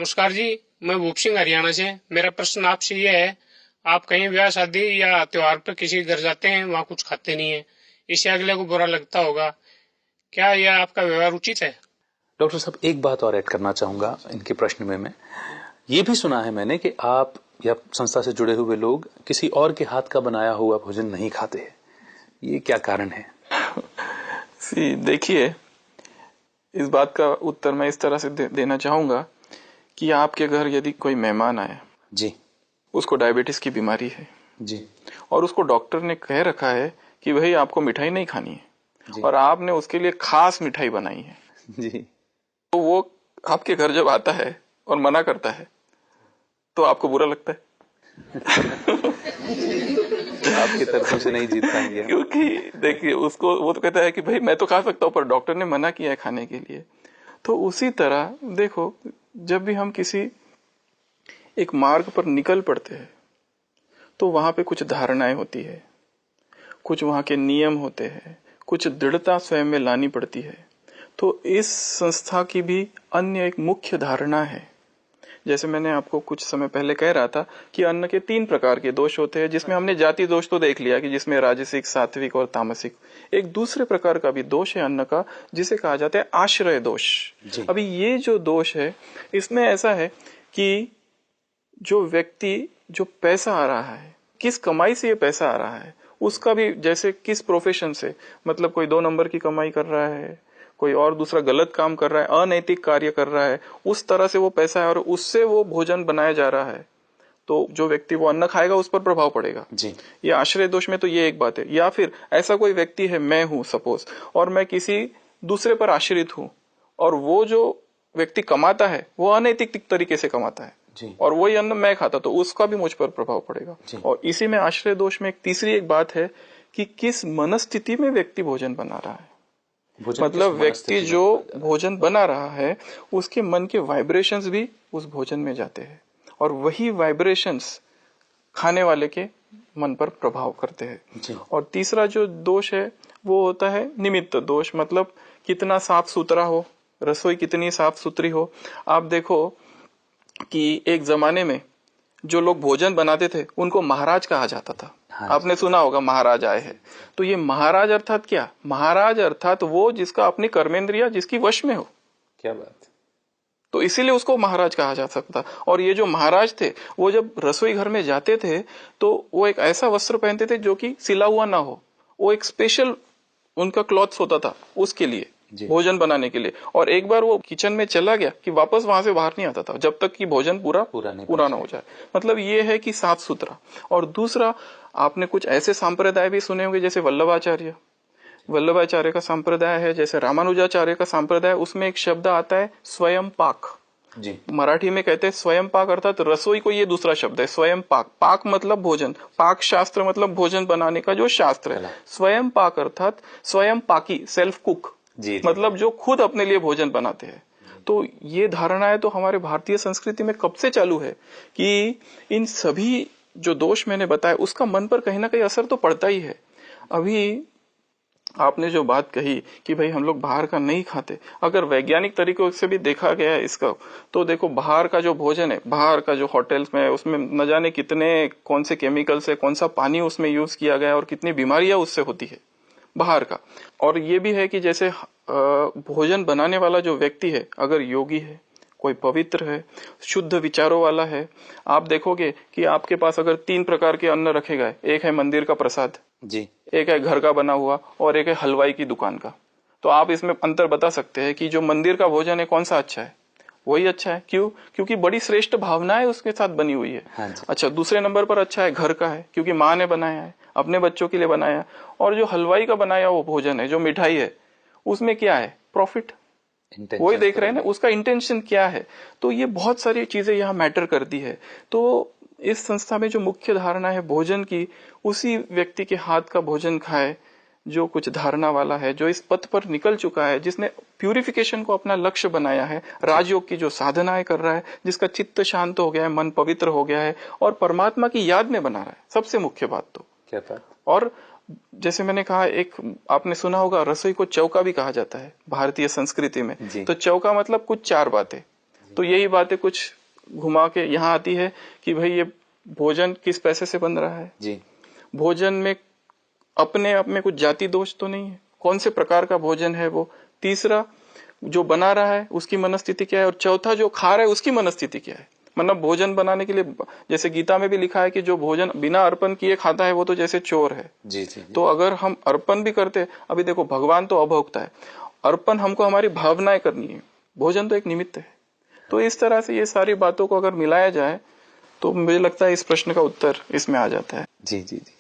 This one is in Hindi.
नमस्कार जी, मैं भूप सिंह हरियाणा से। मेरा प्रश्न आपसे ये है, आप कहीं ब्याह शादी या त्योहार पर किसी के घर जाते हैं, वहाँ कुछ खाते नहीं है, इससे अगले को बुरा लगता होगा। क्या यह आपका व्यवहार उचित है? डॉक्टर साहब, एक बात और ऐड करना चाहूंगा इनके प्रश्न में। मैं ये भी सुना है मैंने कि आप या संस्था से जुड़े हुए लोग किसी और के हाथ का बनाया हुआ भोजन नहीं खाते। ये क्या कारण है? देखिए, इस बात का उत्तर मैं इस तरह से देना चाहूंगा कि आपके घर यदि कोई मेहमान आए जी, उसको डायबिटीज की बीमारी है जी, और उसको डॉक्टर ने कह रखा है कि भाई आपको मिठाई नहीं खानी है, जी, और आपने उसके लिए खास मिठाई बनाई है, जी, तो वो आपके घर जब आता है और मना करता है तो आपको बुरा लगता है। आपकी तरफों से नहीं जीत पाएंगे। क्योंकि देखिए, उसको वो तो कहता है कि भाई मैं तो खा सकता हूँ पर डॉक्टर ने मना किया है खाने के लिए। तो उसी तरह देखो, जब भी हम किसी एक मार्ग पर निकल पड़ते हैं तो वहां पे कुछ धारणाएं होती है, कुछ वहां के नियम होते हैं, कुछ दृढ़ता स्वयं में लानी पड़ती है। तो इस संस्था की भी अन्य एक मुख्य धारणा है, जैसे मैंने आपको कुछ समय पहले कह रहा था कि अन्न के 3 प्रकार के दोष होते हैं, जिसमें हमने जाति दोष तो देख लिया कि जिसमें राजसिक, सात्विक और तामसिक। एक दूसरे प्रकार का भी दोष है अन्न का, जिसे कहा जाता है आश्रय दोष। अभी ये जो दोष है, इसमें ऐसा है कि जो व्यक्ति, जो पैसा आ रहा है, किस कमाई से ये पैसा आ रहा है, उसका भी, जैसे किस प्रोफेशन से, मतलब कोई 2 नंबर की कमाई कर रहा है, कोई और दूसरा गलत काम कर रहा है, अनैतिक कार्य कर रहा है, उस तरह से वो पैसा है और उससे वो भोजन बनाया जा रहा है, तो जो व्यक्ति वो अन्न खाएगा उस पर प्रभाव पड़ेगा जी। ये आश्रय दोष में तो ये एक बात है। या फिर ऐसा कोई व्यक्ति है, मैं हूं सपोज, और मैं किसी दूसरे पर आश्रित हूं, और वो जो व्यक्ति कमाता है वो अनैतिक तरीके से कमाता है जी। और वही अन्न मैं खाता, तो उसका भी मुझ पर प्रभाव पड़ेगा जी। और इसी में आश्रय दोष में एक तीसरी एक बात है कि किस मनस्थिति में व्यक्ति भोजन बना रहा है। मतलब व्यक्ति जो भोजन बना रहा है उसके मन के वाइब्रेशंस भी उस भोजन में जाते हैं, और वही वाइब्रेशंस खाने वाले के मन पर प्रभाव करते हैं। और तीसरा जो दोष है वो होता है निमित्त दोष, मतलब कितना साफ सुथरा हो, रसोई कितनी साफ सुथरी हो। आप देखो कि एक जमाने में जो लोग भोजन बनाते थे उनको महाराज कहा जाता था। हाँ, आपने सुना होगा महाराज आए हैं। तो ये महाराज अर्थात क्या? महाराज अर्थात वो जिसका अपनी कर्मेंद्रिया जिसकी वश में हो। क्या बात! तो इसीलिए उसको महाराज कहा जा सकता। और ये जो महाराज थे वो जब रसोई घर में जाते थे तो वो एक ऐसा वस्त्र पहनते थे जो कि सिला हुआ ना हो, वो एक स्पेशल उनका क्लॉथ्स होता था उसके लिए, भोजन बनाने के लिए। और एक बार वो किचन में चला गया कि वापस वहां से बाहर नहीं आता था जब तक कि भोजन पूरा ना हो जाए। मतलब ये है कि साफ सुथरा। और दूसरा, आपने कुछ ऐसे संप्रदाय भी सुने होंगे जैसे वल्लभाचार्य का संप्रदाय है, जैसे रामानुजाचार्य का संप्रदाय। उसमें एक शब्द आता है स्वयं पाक जी। मराठी में कहते हैं स्वयं पाक, अर्थात रसोई को ये दूसरा शब्द है स्वयं पाक। पाक मतलब भोजन, पाक शास्त्र मतलब भोजन बनाने का जो शास्त्र है। स्वयं पाक अर्थात स्वयं पाकी, सेल्फ कुक जी, मतलब जो खुद अपने लिए भोजन बनाते हैं। तो ये धारणाएं तो हमारे भारतीय संस्कृति में कब से चालू है कि इन सभी जो दोष मैंने बताया उसका मन पर कहीं ना कहीं असर तो पड़ता ही है। अभी आपने जो बात कही कि भाई हम लोग बाहर का नहीं खाते, अगर वैज्ञानिक तरीकों से भी देखा गया है इसका, तो देखो बाहर का जो भोजन है, बाहर का जो होटल्स में, उसमें न जाने कितने कौन से केमिकल्स है, कौन सा पानी उसमें यूज किया गया है और कितनी बीमारियां उससे होती है बाहर का। और ये भी है कि जैसे भोजन बनाने वाला जो व्यक्ति है, अगर योगी है, कोई पवित्र है, शुद्ध विचारों वाला है, आप देखोगे कि आपके पास अगर 3 प्रकार के अन्न रखे गए, एक है मंदिर का प्रसाद जी, एक है घर का बना हुआ, और एक है हलवाई की दुकान का, तो आप इसमें अंतर बता सकते हैं कि जो मंदिर का भोजन है कौन सा अच्छा है? वही अच्छा है। क्यों? क्योंकि बड़ी श्रेष्ठ भावनाएं उसके साथ बनी हुई है। हाँ, अच्छा, दूसरे नंबर पर अच्छा है घर का है, क्योंकि माँ ने बनाया है, अपने बच्चों के लिए बनाया है। और जो हलवाई का बनाया वो भोजन है, जो मिठाई है, उसमें क्या है? प्रॉफिट। वही देख रहे हैं ना, उसका इंटेंशन क्या है। तो ये बहुत सारी चीजें यहाँ मैटर करती है। तो इस संस्था में जो मुख्य धारणा है भोजन की, उसी व्यक्ति के हाथ का भोजन खाए जो कुछ धारणा वाला है, जो इस पथ पर निकल चुका है, जिसने प्यूरिफिकेशन को अपना लक्ष्य बनाया है, राजयोग की जो साधनाएं कर रहा है, जिसका चित्त शांत हो गया है, मन पवित्र हो गया है और परमात्मा की याद में बना रहा है। सबसे मुख्य बात तो क्या था। और जैसे मैंने कहा, एक आपने सुना होगा रसोई को चौका भी कहा जाता है भारतीय संस्कृति में। तो चौका मतलब कुछ 4 बातें। तो यही बातें कुछ घुमा के यहाँ आती है कि भाई ये भोजन किस पैसे से बन रहा है जी। भोजन में अपने आप में कुछ जाति दोष तो नहीं है, कौन से प्रकार का भोजन है वो, तीसरा जो बना रहा है उसकी मनस्थिति क्या है, और चौथा जो खा रहा है उसकी मनस्थिति क्या है। मतलब भोजन बनाने के लिए, जैसे गीता में भी लिखा है कि जो भोजन बिना अर्पण किए खाता है वो तो जैसे चोर है। जी जी। तो अगर हम अर्पण भी करते, अभी देखो भगवान तो अभोक्ता है, अर्पण हमको हमारी भावनाएं करनी है, भोजन तो एक निमित्त है। तो इस तरह से ये सारी बातों को अगर मिलाया जाए तो मुझे लगता है इस प्रश्न का उत्तर इसमें आ जाता है। जी जी जी।